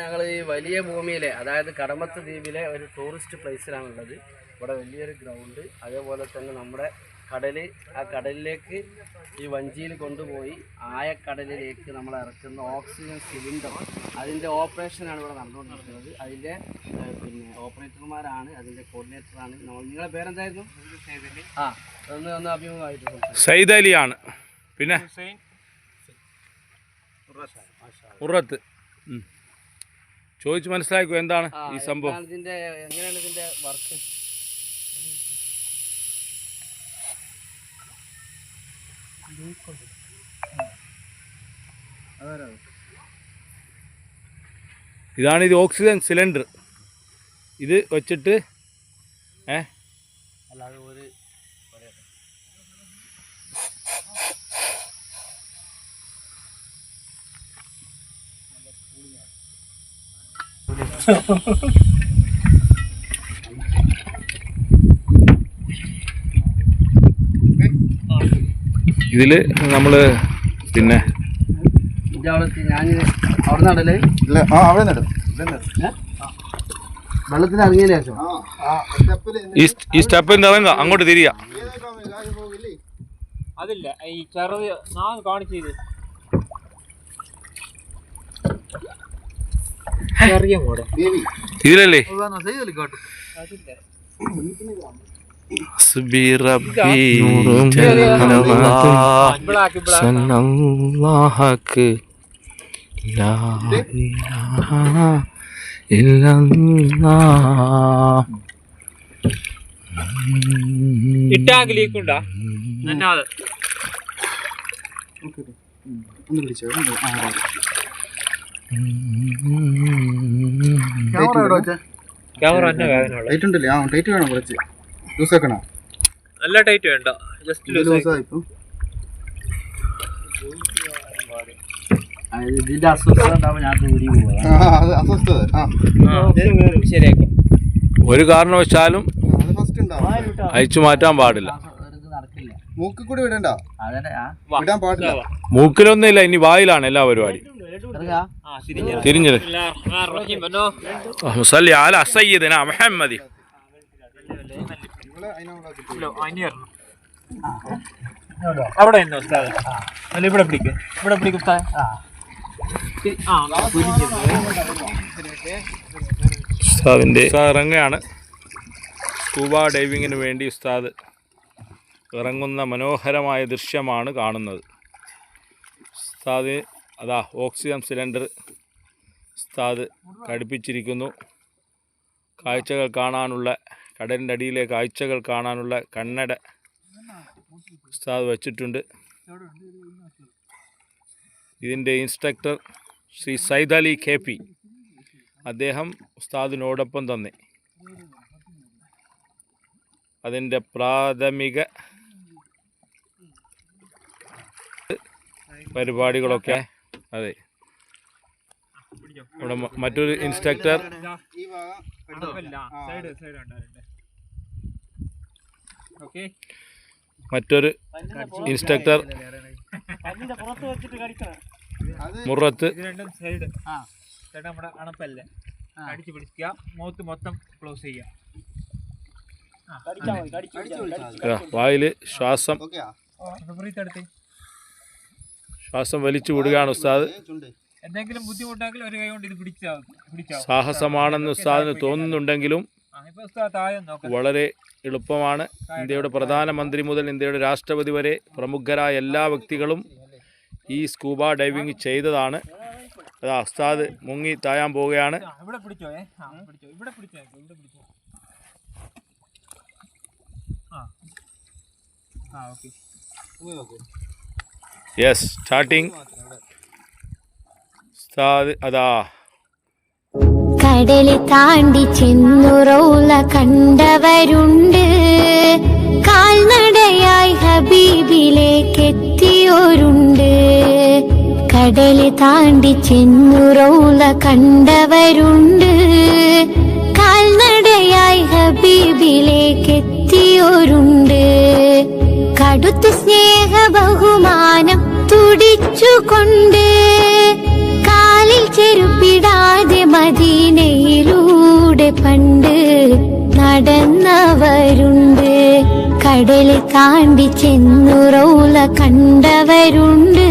ഞങ്ങൾ ഈ വലിയ ഭൂമിയിലെ അതായത് കടമത്ത് ദ്വീപിലെ ഒരു ടൂറിസ്റ്റ് പ്ലേസിലാണുള്ളത്. ഇവിടെ വലിയൊരു ഗ്രൗണ്ട്, അതേപോലെ തന്നെ നമ്മുടെ കടൽ, ആ കടലിലേക്ക് ഈ വഞ്ചിയിൽ കൊണ്ടുപോയി ആയക്കടലിലേക്ക് നമ്മൾ ഇറക്കുന്ന ഓക്സിജൻ സിലിണ്ടർ, അതിൻ്റെ ഓപ്പറേഷനാണ് ഇവിടെ നടന്നുകൊണ്ടിരിക്കുന്നത്. അതിൻ്റെ ഓപ്പറേറ്റർമാരാണ്, അതിൻ്റെ കോർഡിനേറ്ററാണ്. നിങ്ങളുടെ പേരെന്തായിരുന്നു? ഒന്ന് അഭിമുഖമായിട്ട് സയ്യിദ് അലിയാണ്. പിന്നെ ഉറത്ത് ചോദിച്ച് മനസ്സിലാക്കൂ എന്താണ് ഈ സംഭവം, എങ്ങനെയാണ് ഇതിൻ്റെ വർക്ക്? ഇതാണ് ഇത് ഓക്സിജൻ സിലിണ്ടർ. ഇത് വെച്ചിട്ട് അല്ലാതെ ഒരു ഇതിൽ നമ്മൾ പിന്നെ അവിടെ നടല് വെള്ളത്തിൽ ഇറങ്ങിയതിന് ശേഷം ഈ സ്റ്റെപ്പിൽ നിന്ന് ഇറങ്ങുക, അങ്ങോട്ട് തിരിക. അതില്ല ഈ ചെറുത് ഞാൻ കാണിച്ചത് ഇതിലല്ലേ? ഇട്ടാക്ക് ലീക്കുണ്ടാ എന്നാത് ക്യാമറ തന്നെ വേദന ടൈറ്റ് വേണം, കുറച്ച് ലൂസ് ആക്കണോ? നല്ല ടൈറ്റ് വേണ്ട, ജസ്റ്റ് ഇതിന്റെ അസ്വസ്ഥത ശരിയാക്കും. ഒരു കാരണവശാലും അയച്ചു മാറ്റാൻ പാടില്ല. മൂക്കിൽ കൂടി വിടണ്ട, വിടാൻ പാടില്ല. മൂക്കിലൊന്നുമില്ല, ഇനി വായിലാണ് എല്ലാ പരിപാടി. തിരിഞ്ഞത് സല്ലി അലാ സയ്യിദിനാ മുഹമ്മദി. അവിടെ ഇവിടെ പിടിക്കും, ഇവിടെ പിടിക്കും. ഉസ്താദിൻ്റെ ഇറങ്ങുകയാണ്. സ്കൂബ ഡൈവിങ്ങിന് വേണ്ടി ഉസ്താദ് ഇറങ്ങുന്ന മനോഹരമായ ദൃശ്യമാണ് കാണുന്നത്. ഉസ്താദ് അതാ ഓക്സിജൻ സിലിണ്ടർ ഉസ്താദ് ഘടിപ്പിച്ചിരിക്കുന്നു. കാഴ്ചകൾ കാണാനുള്ള, കടലിൻ്റെ അടിയിലെ കാഴ്ചകൾ കാണാനുള്ള കണ്ണട ഉസ്താദ് വച്ചിട്ടുണ്ട്. ഇതിൻ്റെ ഇൻസ്ട്രക്ടർ ശ്രീ സയ്യിദ് അലി KP, അദ്ദേഹം ഉസ്താദിനോടൊപ്പം തന്നെ അതിൻ്റെ പ്രാഥമിക പരിപാടികളൊക്കെ. അതെ, ഇവിടെ മറ്റൊരു ഇൻസ്ട്രക്ടർ, മുറത്ത് നമ്മുടെ അണപ്പല്ലേ അടിച്ചു പിടിക്കുക, മുഖത്ത് മൊത്തം ക്ലോസ് ചെയ്യുക. വായിൽ ശ്വാസം വലിച്ചു വിടുകയാണ് ഉസ്താദ്. എന്തെങ്കിലും ബുദ്ധിമുട്ടാണെങ്കിൽ ഒരു കൈ കൊണ്ട് ഇത് പിടിച്ചാൽ സാഹസമാണെന്ന് ഉസ്താദിന് തോന്നുന്നുണ്ടെങ്കിലും വളരെ എളുപ്പമാണ്. ഇന്ത്യയുടെ പ്രധാനമന്ത്രി മുതൽ ഇന്ത്യയുടെ രാഷ്ട്രപതി വരെ പ്രമുഖരായ എല്ലാ വ്യക്തികളും ഈ സ്കൂബ ഡൈവിങ് ചെയ്തതാണ്. അതാ ഉസ്താദ് മുങ്ങി താഴാൻ പോവുകയാണ്. Yes, starting. ഉസ്താദ് അതാ കടല് താണ്ടി ചെന്നുറൗല കണ്ടവരുണ്ട്, കാൽനടയായി ഹബീബിലേക്കെത്തിയോരുണ്ട്. കടല് താണ്ടി ചെന്നുറൗല കണ്ടവരുണ്ട്, കാൽനടയായി ഹബീബിലേക്കെത്തിയോരുണ്ട്. കടുത്ത സ്നേഹ ബഹുമാനം തുടിച്ചുകൊണ്ട് കാലിൽ ചെരുപ്പിടാതെ മദീനയിലൂടെ പണ്ട് നടന്നവരുണ്ട്. കടല് താണ്ടി ചെന്നു റൗള കണ്ടവരുണ്ട്.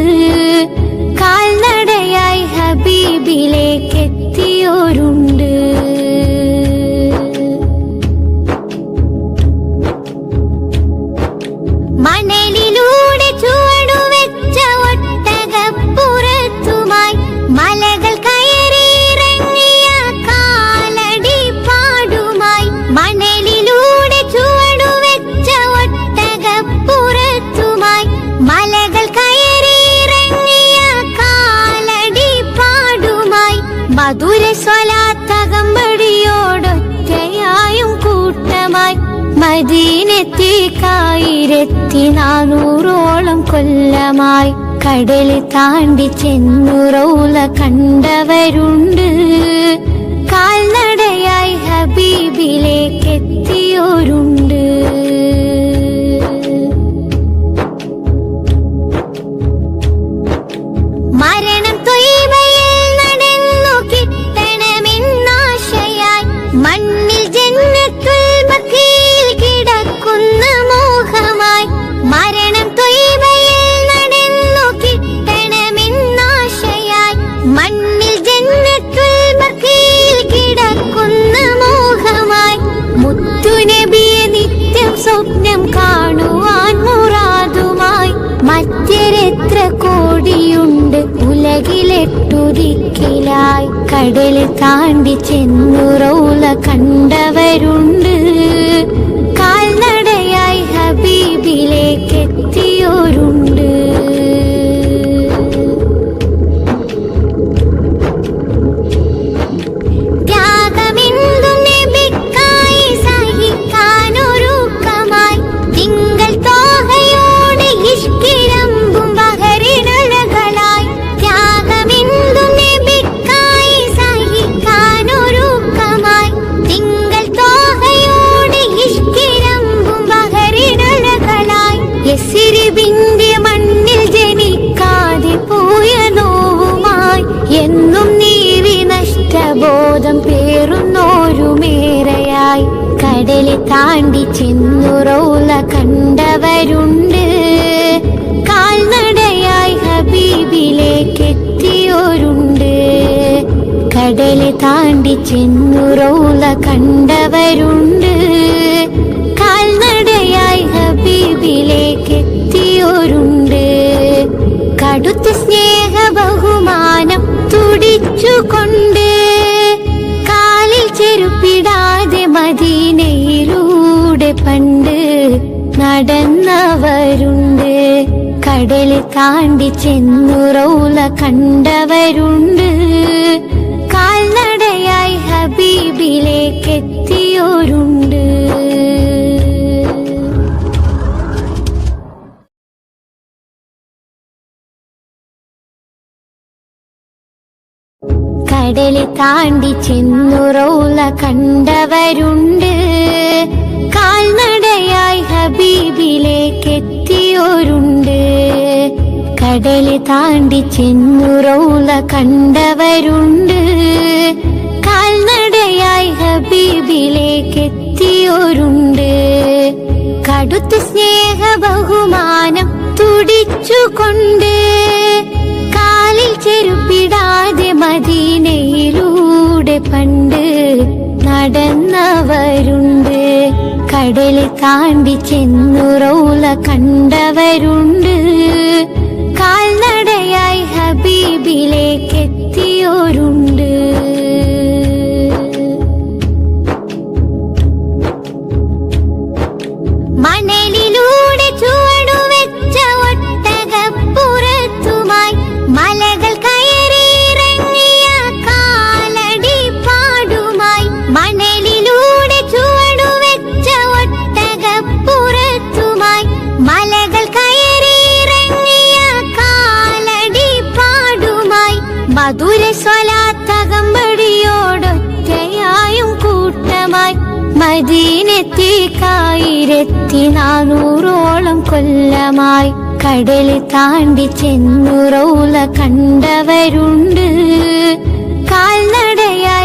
കാൽനടയായി ഹബീബിലേക്കെത്തിയോരുണ്ട്. മണലിലൂടെ ചുവടുവെച്ച ഒട്ടകപ്പുറത്തുമായി മലകൾ കയറിയിറങ്ങിയ കാലടി പാടുമായി. മണലിലൂടെ ചുവടുവെച്ച ഒട്ടകപ്പുറത്തുമായി മലകൾ കയറിയിറങ്ങിയ കാലടി പാടുമായി. മധുര സ്വലാത്തകമ്പടിയോടൊറ്റയായും കൂട്ടമായി മദീനത്തേക്കായിരത്തിനാനൂറോളം കൊല്ലമായി കടല് താണ്ടി ചെന്നു റൗള കണ്ടവരുണ്ട്. കാൽനടയായി ഹബീബിലേക്കെത്തിയോരുണ്ട്. മരണം ത്വയ്ബയിൽ നടന്നു കിട്ടണമെന്നാശയായി മണ്ണിൽ ജന്നത്തുൽ ബഖീൽ കിടക്കുന്ന മോഹമായി. മരണം ത്വയ്ബയിൽ നടന്നു കിട്ടണമെന്നാശയായി മണ്ണിൽ ജന്നത്തുൽ ബഖീൽ കിടക്കുന്ന മോഹമായി. മുത്തുനബിയെ നിത്യം സ്വപ്നം കാണുവാൻ മുറാദുമായി മറ്റെത്ര കോടിയുണ്ട് ഉലകിലെട്ടുദിക്കിലായി. കടല് താണ്ടി ചെന്നു റൗള കണ്ടവരുണ്ട്. കാൽനടയായി ഹബീബിലേക്കെത്തിയോരുണ്ട്. ത്യാഗമെന്തും നബിക്കായി സഹിക്കാനൊരുക്കമായി തിങ്കൾ തോഹയോട് ഇഷ്കിരമ്പും ബഹറിനഴകളായി. ത്യാഗമെന്തും നബിക്കായി സഹിക്കാനൊരുക്കമായി തിങ്കൾ തോഹയോട് ഇഷ്കിരമ്പും ബഹറിനഴകളായി. യസ്രിബിന്റെ മണ്ണിൽ ജനിക്കാതെ പോയ നോവുമായി എന്നും നീവി നഷ്ടബോധം പേറുന്നോരുമേറെയായി. കടല് താണ്ടി ചെന്നു റൗള കണ്ടവരുണ്ട്. കാൽനടയായി ഹബീബിലേക്കെത്തിയോരുണ്ട്. കടല് താണ്ടി ചെന്നു റൗള കണ്ടവരുണ്ട്. കാൽനടയായി ഹബീബിലേക്കെത്തിയോരുണ്ട്. കടുത്ത സ്നേഹ ബഹുമാനം തുടിച്ചുകൊണ്ട് കാലിൽ ചെരുപ്പിടാതെ മദീനയിലൂടെ പണ്ട് നടന്നവരുണ്ട്. കടല് താണ്ടി ചെന്നു റൗള കണ്ടവരുണ്ട്. കാൽനടയായി ഹബീബിലേക്കെത്തിയോരുണ്ട്. കടല് താണ്ടി ചെന്നു റൗള കണ്ടവരുണ്ട്. കാൽനടയായി ഹബീബിലേക്കെത്തിയോരുണ്ട്. കടല് താണ്ടി ചെന്നു റൗള കണ്ടവരുണ്ട്. കാൽനടയായി ഹബീബിലേക്കെത്തിയോരുണ്ട്. കടുത്ത സ്നേഹ ബഹുമാനം തുടിച്ചുകൊണ്ട് കാലിൽ ചെരുപ്പിടാതെ മദീനയിലൂടെ പണ്ട് നടന്നവരുണ്ട്. കടല് താണ്ടി ചെന്നു റൗള കണ്ടവരുണ്ട്. കാൽനടയായി ഹബീബിലേക്കെത്തിയോരുണ്ട്. മണലിലൂടെ ചുവടുവെച്ച ഒട്ടകപ്പുറത്തുമായി മലകൾ കയറിയിറങ്ങിയ കാലടി പാടുമായി. മണലിലൂടെ ചുവടുവെച്ച ഒട്ടകപ്പുറത്തുമായി മലകൾ കയറിയിറങ്ങിയ കാലടി പാടുമായി. മധുര സ്വലാത്തകമ്പടിയോടൊറ്റയായും കൂട്ടമായി മദീനത്തേക്കായിരത്തിനാനൂറോളം കൊല്ലമായി കടല് താണ്ടി ചെന്നു റൗള കണ്ടവരുണ്ട്.